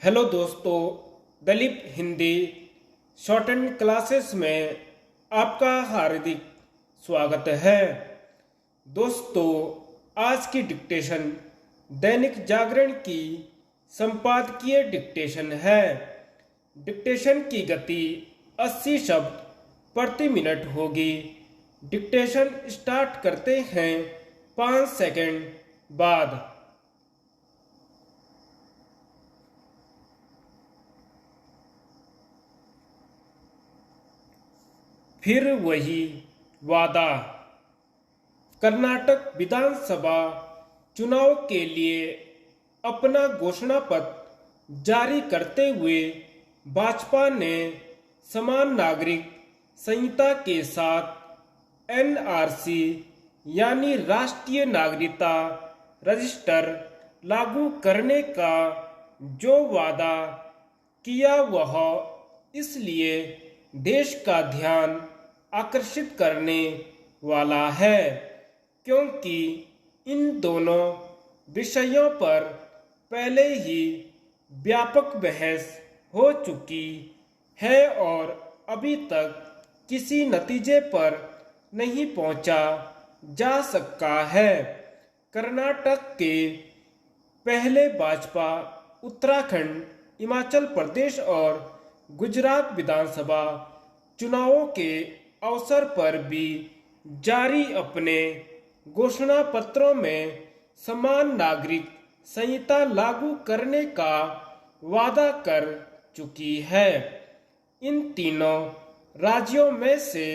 Hello दोस्तों, Dalip Hindi shorthand classes में आपका हार्दिक स्वागत है। दोस्तों, आज की डिक्टेशन दैनिक जागरण की संपादकीय डिक्टेशन है। डिक्टेशन की गति 80 शब्द प्रति मिनट होगी। डिक्टेशन स्टार्ट करते हैं 5 सेकंड बाद। फिर वही वादा। कर्नाटक विधानसभा चुनाव के लिए अपना घोषणा पत्र जारी करते हुए भाजपा ने समान नागरिक संहिता के साथ एनआरसी यानी राष्ट्रीय नागरिकता रजिस्टर लागू करने का जो वादा किया वह इसलिए देश का ध्यान आकर्षित करने वाला है क्योंकि इन दोनों विषयों पर पहले ही व्यापक बहस हो चुकी है और अभी तक किसी नतीजे पर नहीं पहुंचा जा सका है। कर्नाटक के पहले भाजपा उत्तराखंड, हिमाचल प्रदेश और गुजरात विधानसभा चुनावों के अवसर पर भी जारी अपने घोषणा पत्रों में समान नागरिक संहिता लागू करने का वादा कर चुकी है। इन तीनों राज्यों में से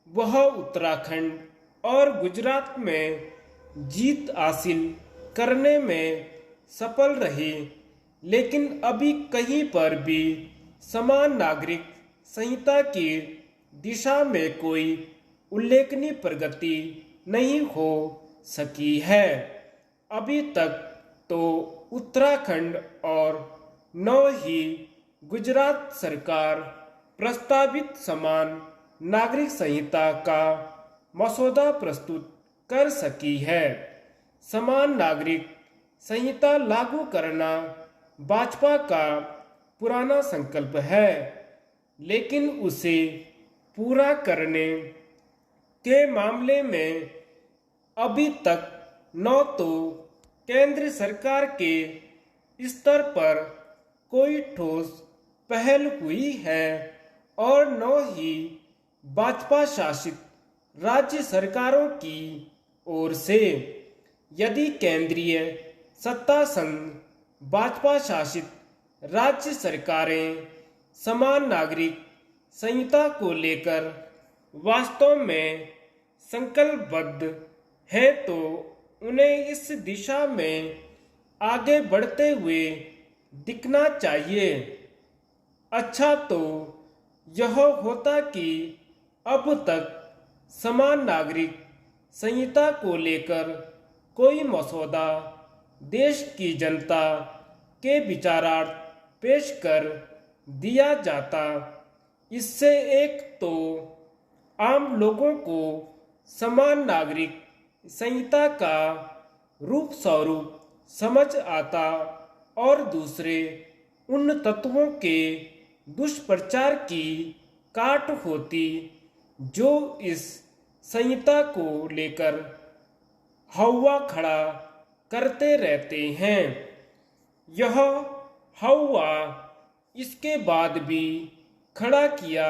वह उत्तराखंड और गुजरात में जीत हासिल करने में सफल रही, लेकिन अभी कहीं पर भी समान नागरिक संहिता की दिशा में कोई उल्लेखनीय प्रगति नहीं हो सकी है। अभी तक तो उत्तराखंड और न ही गुजरात सरकार प्रस्तावित समान नागरिक संहिता का मसौदा प्रस्तुत कर सकी है। समान नागरिक संहिता लागू करना भाजपा का पुराना संकल्प है, लेकिन उसे पूरा करने के मामले में अभी तक न तो केंद्र सरकार के स्तर पर कोई ठोस पहल हुई है और न ही भाजपा शासित राज्य सरकारों की ओर से। यदि केंद्रीय सत्ता संघ भाजपा शासित राज्य सरकारें समान नागरिक संहिता को लेकर वास्तव में संकल्पबद्ध है तो उन्हें इस दिशा में आगे बढ़ते हुए दिखना चाहिए। अच्छा तो यह होता कि अब तक समान नागरिक संहिता को लेकर कोई मसौदा देश की जनता के विचारार्थ पेश कर दिया जाता। इससे एक तो आम लोगों को समान नागरिक संहिता का रूप स्वरूप समझ आता और दूसरे उन तत्वों के दुष्प्रचार की काट होती जो इस संहिता को लेकर हवा खड़ा करते रहते हैं। यह हवा इसके बाद भी खड़ा किया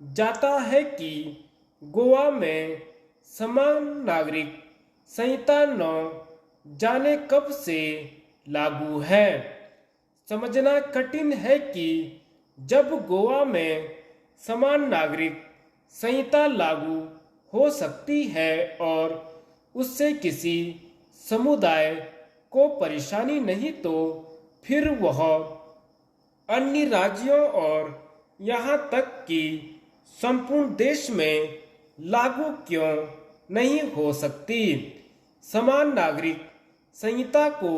जाता है कि गोवा में समान नागरिक संहिता न जाने कब से लागू है। समझना कठिन है कि जब गोवा में समान नागरिक संहिता लागू हो सकती है और उससे किसी समुदाय को परेशानी नहीं, तो फिर वह अन्य राज्यों और यहाँ तक कि संपूर्ण देश में लागू क्यों नहीं हो सकती। समान नागरिक संहिता को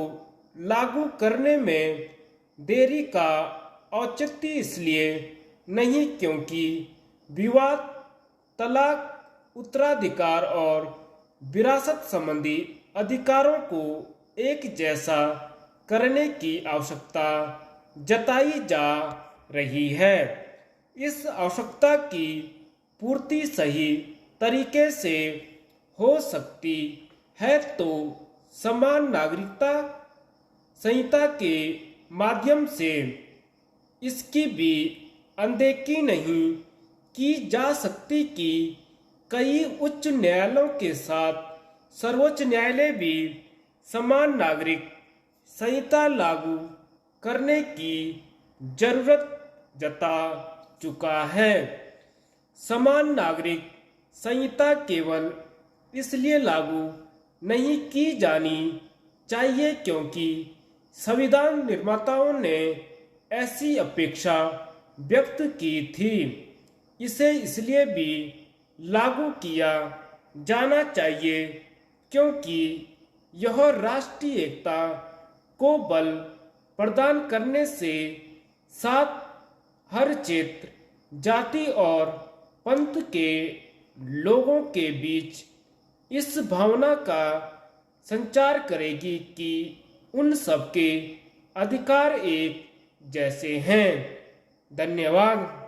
लागू करने में देरी का औचित्य इसलिए नहीं क्योंकि विवाद, तलाक, उत्तराधिकार और विरासत संबंधी अधिकारों को एक जैसा करने की आवश्यकता जताई जा रही है। इस आवश्यकता की पूर्ति सही तरीके से हो सकती है तो समान नागरिकता संहिता के माध्यम से इसकी भी अनदेखी नहीं की जा सकती कि कई उच्च न्यायालयों के साथ सर्वोच्च न्यायालय भी समान नागरिक संहिता लागू करने की जरूरत जता चुका है। समान नागरिक संहिता केवल इसलिए लागू नहीं की जानी चाहिए क्योंकि संविधान निर्माताओं ने ऐसी अपेक्षा व्यक्त की थी। इसे इसलिए भी लागू किया जाना चाहिए क्योंकि यह राष्ट्रीय एकता को बल प्रदान करने से साथ हर क्षेत्र, जाति और पंथ के लोगों के बीच इस भावना का संचार करेगी कि उन सबके अधिकार एक जैसे हैं। धन्यवाद।